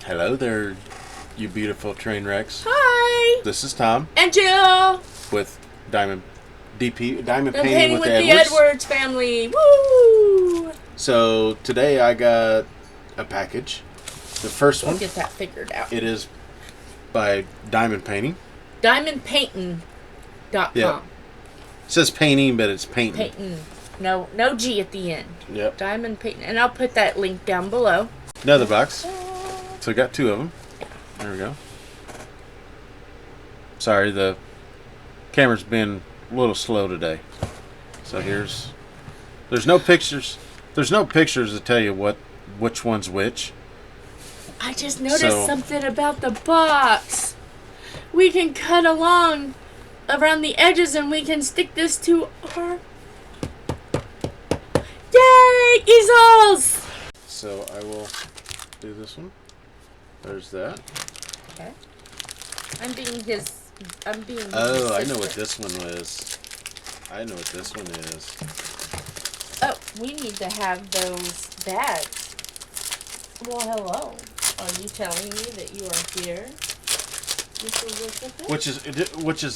Hello there, you beautiful train wrecks. Hi! This is Tom And Jill! with Diamond DP Diamond I'm Painting with the Edwards. Edwards family. Woo! So today I got a package. The first We'll one, get that figured out. it is by Diamond Painting. DiamondPainting.com. Yeah. It says painting, but it's painting. Painting. No G at the end. Yep. Diamond Painting. And I'll put that link down below. Another box. So I got two of them. There we go. Sorry, the camera's been a little slow today. So there's no pictures. There's no pictures to tell you which one's which. I just noticed something about the box. We can cut along around the edges and we can stick this to our... Yay! Easels! So I will do this one. There's that. Okay. I'm being Oh, I know assistant. what this one is. I know what this one is. Oh, we need to have those bags. Well, hello. Are you telling me that you are here?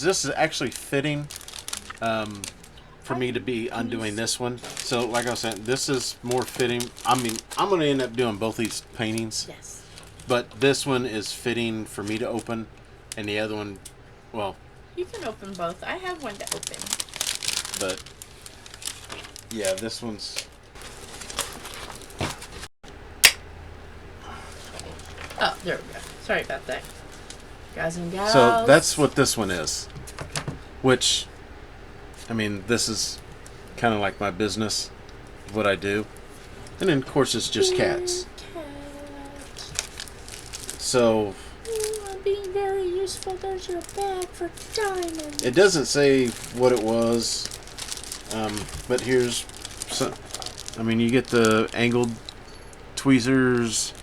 This is actually fitting for me to be undoing this one. So like I was saying, this is more fitting. I mean, I'm going to end up doing both these paintings. Yes. But this one is fitting for me to open, and the other one, well... You can open both. I have one to open. But, yeah, this one's... Oh, there we go. Sorry about that. Guys and gals. So that's what this one is. Which, I mean, this is kind of like my business, what I do. And then, of course, it's just cats. So... I'm being very useful. There's your bag for diamonds. It doesn't say what it was, but here's some. I mean, you get the angled tweezers,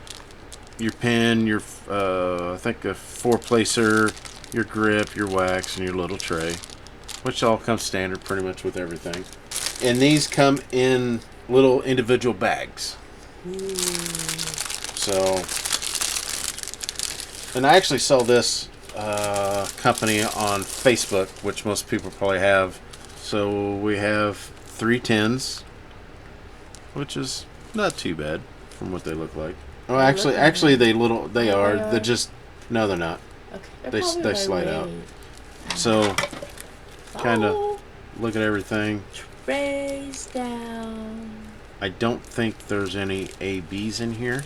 your pen, your I think a 4-placer, your grip, your wax, and your little tray, which all comes standard pretty much with everything. And these come in little individual bags. So, and I actually saw this company on Facebook, which most people probably have. So we have 3 tins, which is not too bad from what they look like. Oh, actually, they are. They're just no, they're not. Okay. They slide out. So, kind of look at everything. Trays down. I don't think there's any ABs in here.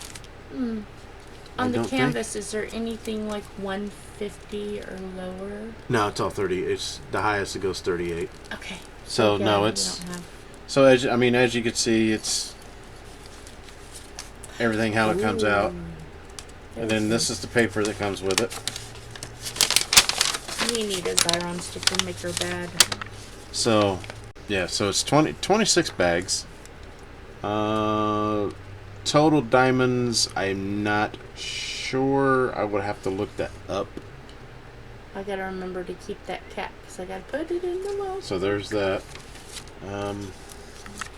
On the canvas, is there anything like 150 or lower? No, it's all 30. It's the highest it goes 38. Okay. So yeah, no, it's so as you can see, it's everything how it comes out, and then this is the paper that comes with it. We need a Xyron sticker maker bag. So, yeah, so it's 26 bags. Total diamonds, I'm not sure. I would have to look that up. I gotta remember to keep that cap because I gotta put it in the mouth. So there's that.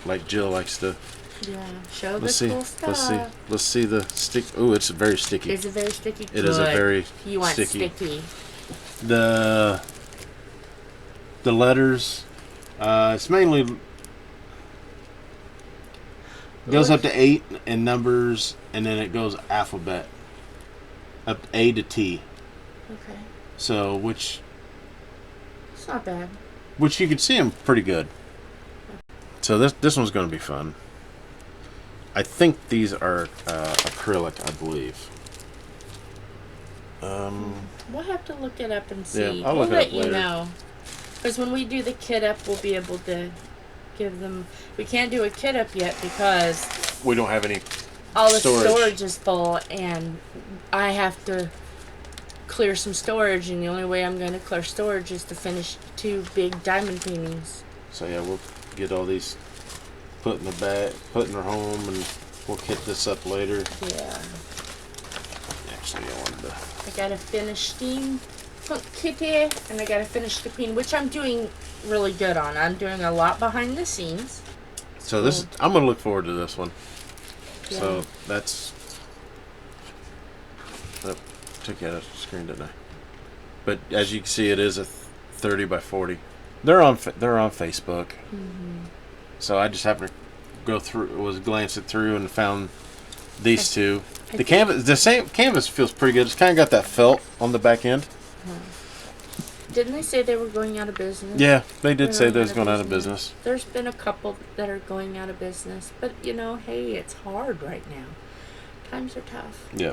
Like Jill likes to. Yeah, show the cool stuff. Let's see the stick. Oh, it's very sticky. Is it very sticky? It is a very You want sticky. The letters. It's mainly goes up to 8 in numbers, and then it goes alphabet up A to T. Okay. So which It's not bad. you can see them pretty good. So this one's going to be fun. I think these are acrylic, I believe. We'll have to look it up and see. Yeah, I'll we'll look it let up you later. know. Because when we do the kit up, we'll be able to give them... We can't do a kit up yet because We don't have any all the storage. storage is full and I have to clear some storage, and the only way I'm going to clear storage is to finish 2 big diamond paintings. So yeah, we'll get all these put in the bag, put in our home, and we'll kit this up later. Yeah. Actually, I wanted to... I got to finish Steam Punk Kitty, and I got to finish the painting, which I'm doing really good on. I'm doing a lot behind the scenes. So this, I'm gonna look forward to this one. Yeah. So that's Oh, took you out of the screen, didn't I? But as you can see, it is a 30 by 40. They're on Facebook. So I just happened to glance it through and found these two. The same canvas feels pretty good. It's kind of got that felt on the back end. Didn't they say they were going out of business? Yeah, they did say they was going out of business. There's been a couple that are going out of business, but hey, it's hard right now. Times are tough. Yeah.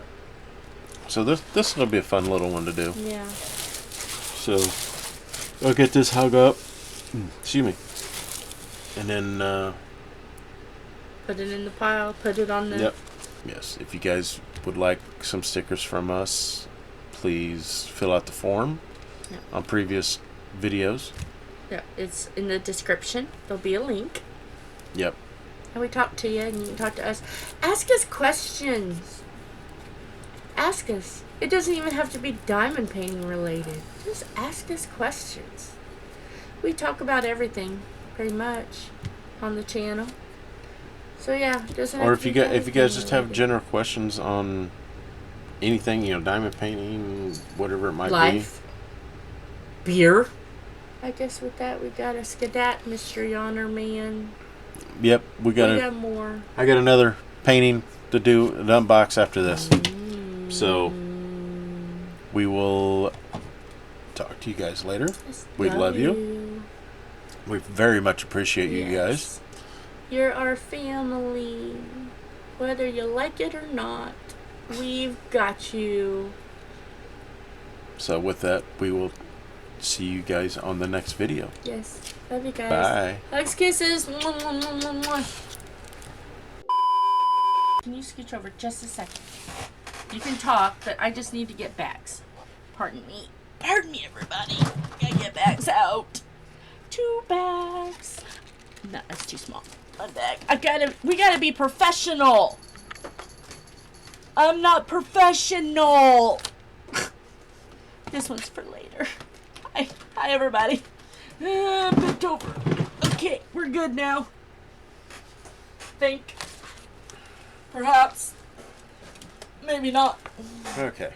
So this will be a fun little one to do. Yeah. So I'll get this hung up. Excuse me. And then put it in the pile. Put it on the. Yep. Yes. If you guys would like some stickers from us, please fill out the form on previous videos. Yeah, it's in the description. There'll be a link. Yep. And we talk to you, and you can talk to us. Ask us questions. Ask us. It doesn't even have to be diamond painting related. Just ask us questions. We talk about everything, pretty much, on the channel. So yeah, it doesn't. Or have if you guys just have general questions on anything, diamond painting, whatever it might Life. Beer. I guess with that we got a Skadat, Mr. Yonner Man. Yep, we got more. I got another painting to do, an unbox after this. So we will talk to you guys later. We love you. We very much appreciate you guys. You're our family. Whether you like it or not, we've got you. So with that, we will see you guys on the next video. Yes. Love you guys. Bye. Hugs, kisses. Mwah, mwah, mwah, mwah. Can you scooch over just a second? You can talk, but I just need to get bags. Pardon me. Pardon me, everybody. Gotta get bags out. 2 bags. No, that's too small. 1 bag. We gotta be professional. I'm not professional. This one's for later. Hi, everybody. Bent over. Okay, we're good now. Think. Perhaps. Maybe not. Okay.